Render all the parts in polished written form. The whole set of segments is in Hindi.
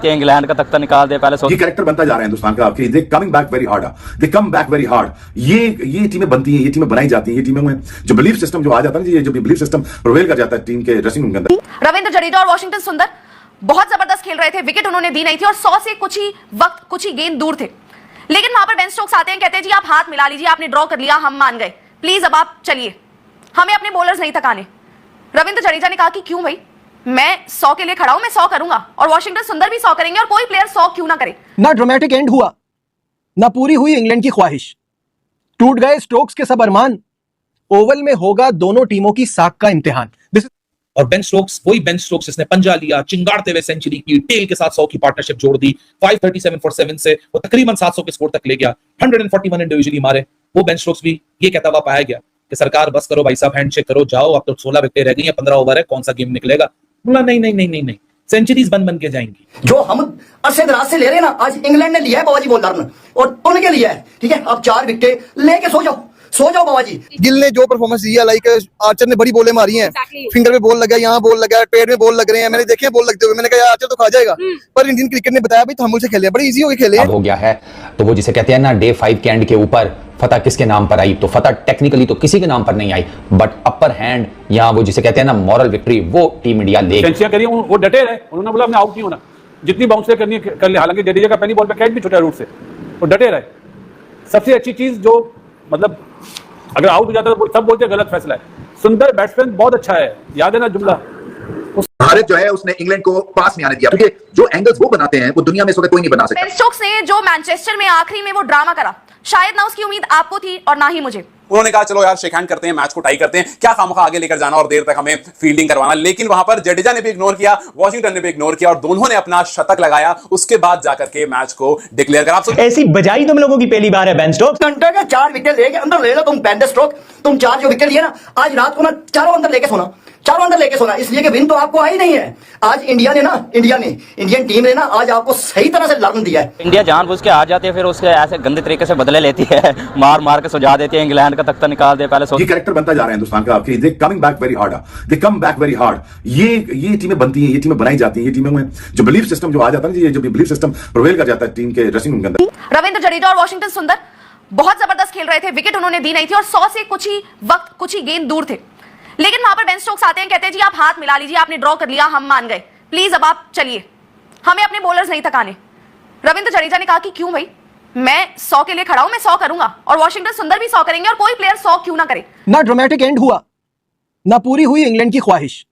इंग्लैंड का तख्ता निकाल दे पहले। ये कैरेक्टर बनता जा रहा है हिंदुस्तान का आपके, they coming back very hard, they come back very hard. ये टीमें बनती हैं, ये टीमें बनाई जाती हैं, ये टीमों में जो बिलीफ सिस्टम जो आ जाता है ना, ये जो बिलीफ सिस्टम प्रोवेल कर जाता है टीम के ड्रेसिंग रूम के अंदर। रविंद्र जडेजा और वॉशिंगटन सुंदर बहुत जबरदस्त खेल रहे थे, विकेट उन्होंने दी नहीं थी और 100 से कुछ ही वक्त कुछ ही गेंद दूर थे, लेकिन वहां पर बेन स्टोक्स आते हैं, कहते हैं जी आप हाथ मिला लीजिए, आपने ड्रॉ कर लिया, हम मान गए, प्लीज अब आप चलिए, हमें अपने बॉलर्स नहीं थकाने। रविंद्र जडेजा ने कहा कि क्यों भाई, मैं 100 के लिए खड़ा हूं, मैं 100 करूंगा और वॉशिंगटन सुंदर भी 100 करेंगे और कोई प्लेयर 100 क्यों ना करे। ना ड्रामेटिक एंड हुआ, ना पूरी हुई इंग्लैंड की ख्वाहिश, टूट गए स्टोक्स के सब अरमान, ओवल में होगा दोनों टीमों की साख का इम्तिहान। और बेन स्टोक्स, वही बेन स्टोक्स जिसने पंजा लिया, चिंगाड़ते हुए सेंचुरी की, टेल के साथ 100 की पार्टनरशिप जोड़ दी, 537 फॉर 7 से वो तकरीबन 700 के स्कोर तक ले गया, 141 इंडिविजुअली मारे। वो बेन स्टोक्स भी ये कहता हुआ पाया गया कि सरकार बस करो भाई साहब, हैंडशेक करो, जाओ, अब तो 16 विकेटें रह गई हैं, 15 ओवर है, कौन सा गेम निकलेगा। बोला नहीं नहीं नहीं नहीं नहीं, सेंचुरीज बन के जाएंगी। जो हम अरसे दराज से ले रहे हैं ना, आज इंग्लैंड ने लिया है बाबाजी बॉलर और उनके लिया है, ठीक है, आप 4 विकेट लेके सो जाओ बाबाजी। गिल ने जो परफॉर्मेंस दिया, लाइक आर्चर ने बड़ी बॉलें मारी हैं, फिंगर पे बॉल लगा, यहाँ बॉल लगा, पैर में बॉल लग रहे हैं, मैंने देखे बॉल लगते हुए, मैंने कहा आर्चर तो खा जाएगा, पर इंडियन क्रिकेट ने बताया भाई तहम्मुल से खेले, बड़ी इजी होके खेले हो गया है। तो वो जिसे कहते हैं ना डे 5 के एंड के ऊपर फतह किसके नाम पर आई, तो फतह टेक्निकली तो किसी के नाम पर नहीं आई, बट अपर हैंड या वो जिसे कहते हैं ना मॉरल विक्ट्री, वो टीम इंडिया ले करिए। वो डटे रहे, उन्होंने बोला हमने आउट नहीं होना, जितनी बाउंस करनी कर ले, हालांकि जडेजा का पहली बॉल पे कैच भी छूटा रूट से, वो डटे रहे। सबसे अच्छी चीज जो मतलब अगर आउट हो जाता तो सब बोलते गलत फैसला है, सुंदर बैट्समैन बहुत अच्छा है, याद है ना जुमला। भारत जो है उसने इंग्लैंड को पास नहीं आने दिया, क्योंकि जो एंगल्स वो बनाते हैं वो दुनिया में इस वक्त कोई नहीं बना सकता। बेन स्टोक्स ने जो मैनचेस्टर में आखिरी में वो ड्रामा करा, शायद ना उसकी उम्मीद आपको थी और ना ही मुझे। उन्होंने कहा चलो यार शेक हैंड करते हैं, मैच को टाई करते हैं, क्या खामखा आगे लेकर जाना और देर तक हमें फील्डिंग करवाना। लेकिन वहां पर जडेजा ने भी इग्नोर किया, वॉशिंगटन ने भी इग्नोर किया और दोनों ने अपना शतक लगाया, उसके बाद जाकर के मैच को डिक्लेयर करा। ऐसी बजाई तुम लोगों की पहली बार है बेन स्टोक्स। घंटे के 4 विकेट लेके अंदर ले लो तुम, बेन स्टोक्स तुम 4 जो विकेट लिए ना, आज रात को ना चारों अंदर लेके सोना, इसलिए कि विन तो आपको आई नहीं है। आज इंडियन टीम ने ना आज आपको सही तरह से लर्न दिया है। इंडिया जानबूझ के आ जाती है, फिर उसके ऐसे गंदे तरीके से बदले लेती है, मार के सुझा देती है, इंग्लैंड का तख्ता निकाल दे पहले। ये कैरेक्टर बनता जा रहा है हिंदुस्तान का आपके, they coming back very hard, they come back very hard. ये टीमें बनती हैं, ये टीमें बनाई जाती हैं, ये टीमों में जो बिलीफ सिस्टम जो आ जाता है ना, ये जो बिलीफ सिस्टम प्रोवेल कर जाता है टीम के ड्रेसिंग रूम के अंदर। रविंद्र जडेजा और वॉशिंगटन सुंदर बहुत जबरदस्त खेल रहे थे, विकेट उन्होंने दी नहीं थी और 100 से कुछ ही वक्त कुछ ही गेंद दूर थे, लेकिन वहां पर बेन स्टोक्स आते हैं, कहते हैं जी आप हाथ मिला लीजिए, आपने ड्रॉ कर लिया, हम मान गए, प्लीज अब आप चलिए, हमें अपने बॉलर्स नहीं थकाने। रविंद्र जडेजा ने कहा कि क्यों भाई, मैं 100 के लिए खड़ा हूं, मैं 100 करूंगा और वॉशिंगटन सुंदर भी 100 करेंगे और कोई प्लेयर 100 क्यों ना करे। ना ड्रामेटिक एंड हुआ, ना पूरी हुई इंग्लैंड की ख्वाहिश,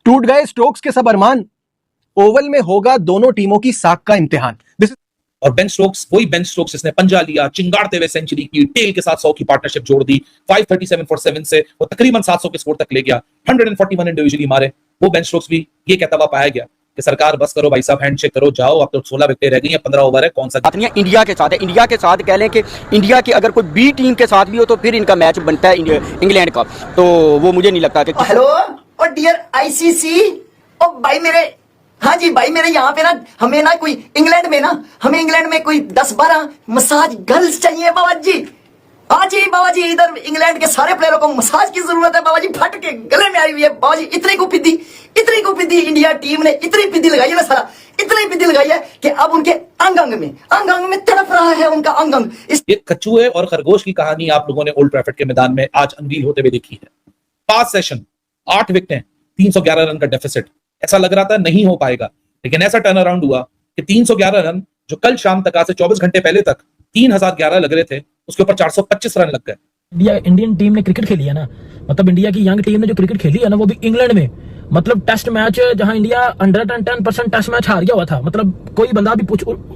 टूट गए स्टोक्स के सब अरमान, ओवल में होगा दोनों टीमों की साख का इम्तिहान। और बेन स्टोक्स, वही बेन स्टोक्स जिसने पंजा लिया, चिंगाड़ते हुए सेंचुरी की, टेल के साथ 100 की पार्टनरशिप जोड़ दी, 537 फॉर 7 से वो तकरीबन 700 के स्कोर तक ले गया, 141 इंडिविजुअली मारे। वो बेन स्टोक्स भी ये कहता हुआ पाया गया कि सरकार बस करो भाई साहब, हैंडशेक करो, जाओ, अब तो 16 विकेटें रह गई हैं, 15 ओवर है, कौन सा। इंडिया के साथ है, इंडिया के साथ कह लें कि इंडिया की अगर कोई बी टीम के साथ भी हो तो फिर इनका मैच बनता है इंग्लैंड का, तो वो मुझे नहीं लगता कि। हेलो और डियर आईसीसी, ओ भाई मेरे, हाँ जी भाई मेरे, यहाँ पे ना हमें ना कोई इंग्लैंड में कोई 10-12 मसाज गर्ल्स चाहिए बाबा जी। हाँ जी बाबा जी, इधर इंग्लैंड के सारे प्लेयरों को मसाज की जरूरत है बाबा जी, फट के गले में आई हुई है बाबा जी। इतनी को पिद्दी इंडिया टीम ने इतनी पिद्दी लगाई है ना सारा, इतनी पिद्दी लगाई है कि अब उनके अंग में तड़प रहा है उनका अंग। ये कछुए और खरगोश की कहानी आप लोगों ने ओल्ड ट्रैफर्ड के मैदान में आज अनवील होते हुए देखी है। 5 सेशन, 8 विकेटें, 311 रन का डेफिसिट। ऐसा लग रहा था नहीं हो पाएगा, लेकिन ऐसा टर्न अराउंड हुआ कि 311 रन जो कल शाम तक, आज से 24 घंटे पहले तक 3011 लग रहे थे, उसके ऊपर 425 रन लग गए। इंडियन टीम ने क्रिकेट खेली है ना, मतलब इंडिया की यंग टीम ने जो क्रिकेट खेली है ना, वो भी इंग्लैंड में, मतलब टेस्ट मैच जहां इंडिया 110% टेस्ट मैच हार गया हुआ था, मतलब कोई बंदा भी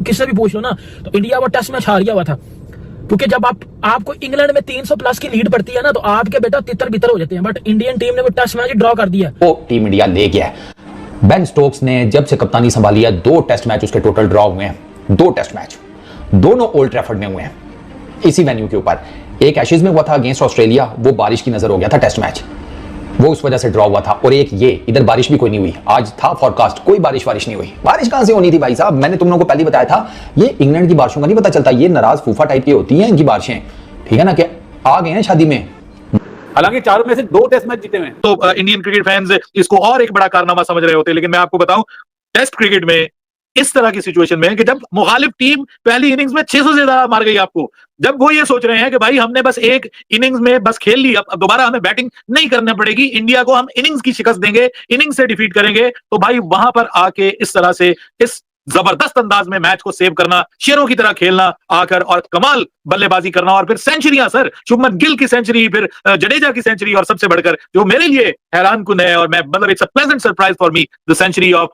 किससे भी पूछ लो ना, तो इंडिया वो टेस्ट मैच हार गया हुआ था, क्योंकि जब आपको इंग्लैंड में 300 प्लस की लीड पड़ती है ना, तो आपके बेटा तितर बितर हो जाते हैं, बट इंडियन टीम ने वो टेस्ट मैच ड्रॉ कर दिया। वो टीम इंडिया ले गया है। बेन स्टोक्स ने जब से कप्तानी संभाली है, 2 टेस्ट मैच उसके टोटल ड्रॉ हुए हैं, 2 टेस्ट मैच, दोनों ओल्ड ट्रैफर्ड में हुए हैं, इसी वेन्यू के ऊपर। एक एशेज में हुआ था अगेंस्ट ऑस्ट्रेलिया, वो बारिश की नजर हो गया था टेस्ट मैच, वो उस वजह से ड्रॉ हुआ था, और एक ये इधर बारिश भी कोई नहीं हुई। आज था फॉरकास्ट, कोई बारिश नहीं हुई। बारिश कहां से होनी थी भाई साहब, मैंने तुम लोगों को पहले बताया था, ये इंग्लैंड की बारिशों का नहीं पता चलता, ये नाराज फूफा टाइप की होती हैं इनकी बारिशें, ठीक है ना, कि आ गए हैं शादी में। हालांकि 4 में से 2 टेस्ट मैच जीते हुए, तो इंडियन क्रिकेट फैंस इसको और एक बड़ा कारनामा समझ रहे होते, लेकिन मैं आपको बताऊं, टेस्ट क्रिकेट में इस तरह की सिचुएशन में कि जब मुखालिफ टीम पहली इनिंग्स में 600 से ज्यादा मार गई आपको, जब वो ये सोच रहे हैं कि भाई हमने बस एक इनिंग्स में बस खेल ली, अब दोबारा हमें बैटिंग नहीं करना पड़ेगी, इंडिया को हम इनिंग्स की शिकस्त देंगे, इनिंग्स से डिफीट करेंगे, तो भाई वहां पर आके इस तरह से इस जबरदस्त अंदाज में मैच को सेव करना, शेरों की तरह खेलना आकर और कमाल बल्लेबाजी करना, और फिर सेंचुरियां सर, शुभमन गिल की सेंचुरी, फिर जडेजा की सेंचुरी, और सबसे बढ़कर जो मेरे लिए हैरान कुन है, और मैं मतलब it's a pleasant surprise for me, the century of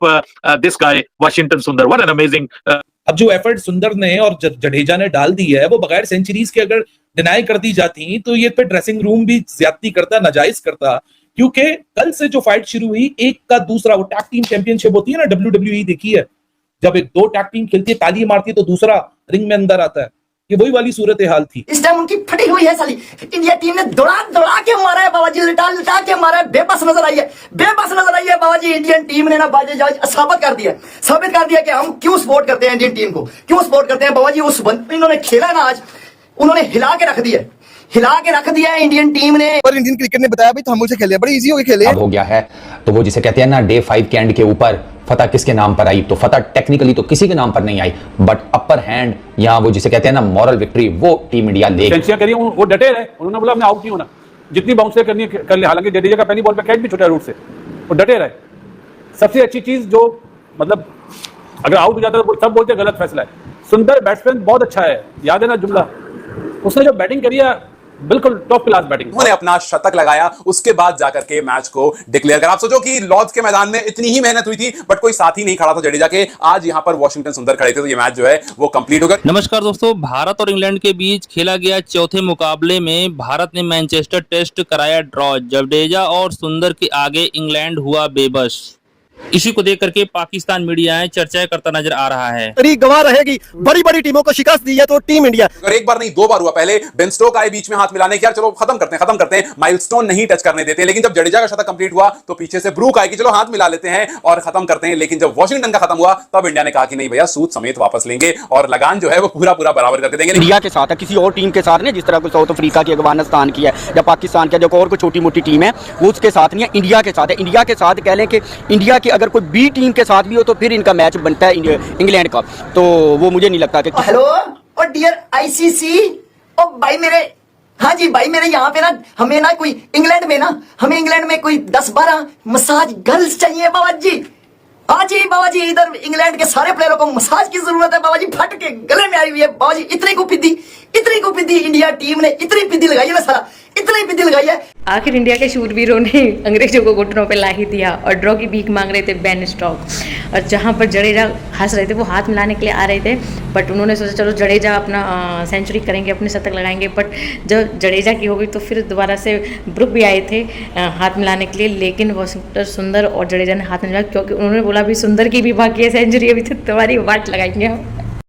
this guy Washington Sundar, what an amazing. अब जो एफर्ट सुंदर ने और जडेजा ने डाल दी है, वो बगैर सेंचुरीज के अगर डिनाई कर दी जाती तो ये फिर ड्रेसिंग रूम भी ज्यादती करता, नाजायज करता, क्योंकि कल से जो फाइट शुरू हुई, एक का दूसरा, वो टैग टीम चैंपियनशिप होती है ना, WWE देखी है, जब एक दो टैग टीम खेलती है, ताली मारती है तो दूसरा रिंग में अंदर आता है, ये वही वाली सूरत हाल थी। इस टाइम उनकी फटी हुई है साली, इंडिया टीम ने दौड़ा दौड़ा के मारा है बाबा जी, लिटा लिटा के मारा है, बेबस नजर आई है, बेबस नजर आई है बाबा जी। इंडियन टीम ने ना बाजी साबित कर दिया कि हम क्यों सपोर्ट करते हैं इंडियन टीम को, क्यों सपोर्ट करते हैं बाबा जी। उस इन्होंने खेला ना आज, उन्होंने हिला के रख दिया है इंडियन टीम ने। पर इंडियन क्रिकेट ने बताया भाई हम से खेले, बड़ी इजी हो गए खेले। अब हो गया है, तो वो जिसे कहते हैं ना डे 5 के एंड के ऊपर फतह किसके नाम पर आई, तो फतह टेक्निकली तो किसी के नाम पर नहीं आई, बट अपर हैंड यहाँ वो जिसे कहते हैं ना मॉरल विक्ट्री, वो टीम इंडिया ले करी, वो डटे रहे, उन्होंने बोला हमने आउट नहीं होना, जितनी बाउंसर करनी है कर ले। हालांकि जडेजा का पहली बॉल पे कैच भी छूटा रूट से, वो डटे रहे। सबसे अच्छी चीज जो मतलब अगर आउट हो जाता तो सब बोलते गलत फैसला है। सुंदर बैट्समैन बहुत अच्छा है, याद है ना जुमला, उसने जो बैटिंग करी है बिल्कुल टॉप क्लास बैटिंग, उन्होंने अपना शतक लगाया, उसके बाद जाकर के मैच को डिक्लेयर कर। आप सोचो कि लॉर्ड्स के मैदान में इतनी ही मेहनत हुई थी, बट कोई साथी नहीं खड़ा था जडेजा के, आज यहां पर वॉशिंगटन सुंदर खड़े थे, तो ये मैच जो है वो कंप्लीट हो गया। नमस्कार दोस्तों, भारत और इंग्लैंड के बीच खेला गया चौथे मुकाबले में भारत ने मैनचेस्टर टेस्ट कराया ड्रॉ, जडेजा और सुंदर के आगे इंग्लैंड हुआ बेबस। इसी को देख करके पाकिस्तान मीडिया चर्चाएं करता नजर आ रहा है। गवाह रहेगी, बड़ी बड़ी टीमों को शिकस्त दी है तो टीम इंडिया। और एक बार नहीं 2 बार हुआ, पहले बेन स्टोक आए बीच में हाथ मिलाने की, यार चलो खत्म करते हैं, माइलस्टोन नहीं टच करने देते, लेकिन जब जडेजा का शतक कंप्लीट हुआ तो पीछे से ब्रूक आए कि चलो हाथ मिला लेते हैं और खत्म करते हैं, लेकिन जब वॉशिंगटन का खत्म हुआ तब इंडिया ने कहा कि नहीं भैया, सूद समेत वापस लेंगे और लगान जो है वो पूरा बराबर करके देंगे। इंडिया के साथ है, किसी और टीम के साथ नहीं, जिस तरह को साउथ अफ्रीका की अफगानिस्तान की है या पाकिस्तान की, जो और कोई छोटी मोटी टीम है वो उसके साथ नहीं है, इंडिया के साथ है। इंडिया के साथ कह लें कि इंडिया की अगर कोई बी टीम के साथ भी हो तो फिर इनका मैच बनता है इंग्लैंड का, तो वो मुझे नहीं लगता कि। हेलो और डियर आईसीसी, और भाई मेरे, हाँ जी भाई मेरे यहाँ पे ना हमें ना कोई इंग्लैंड में कोई 10-12 मसाज गर्ल्स चाहिए बाबा जी। हाँ जी बाबा जी, इधर इंग्लैंड के सारे प्लेयरों को मसाज की जरूरत है बाबा जी, फट के गले में आई हुई है बाबा जी। इतनी को पिद्दी इंडिया टीम ने इतनी पिद्दी लगाई है ना साला, इतनी पिद्दी लगाई है। आखिर इंडिया के शूरवीरों ने अंग्रेजों को घुटनों पे ला ही दिया और ड्रॉ की भीख मांग रहे थे बेन स्टोक्स, और जहां पर जडेजा हंस रहे थे, वो हाथ मिलाने के लिए आ रहे थे, बट उन्होंने सोचा चलो जडेजा अपना सेंचुरी करेंगे, अपने शतक लगाएंगे, बट जब जडेजा की हो गई तो फिर दोबारा से ब्रुक भी आए थे हाथ मिलाने के लिए, लेकिन वॉशिंगटन सुंदर और जडेजा ने हाथ मिलाया, क्योंकि उन्होंने बोला भी सुंदर की भी बाकी है सेंचुरी, अभी तो तुम्हारी वाट लगाएंगे हम।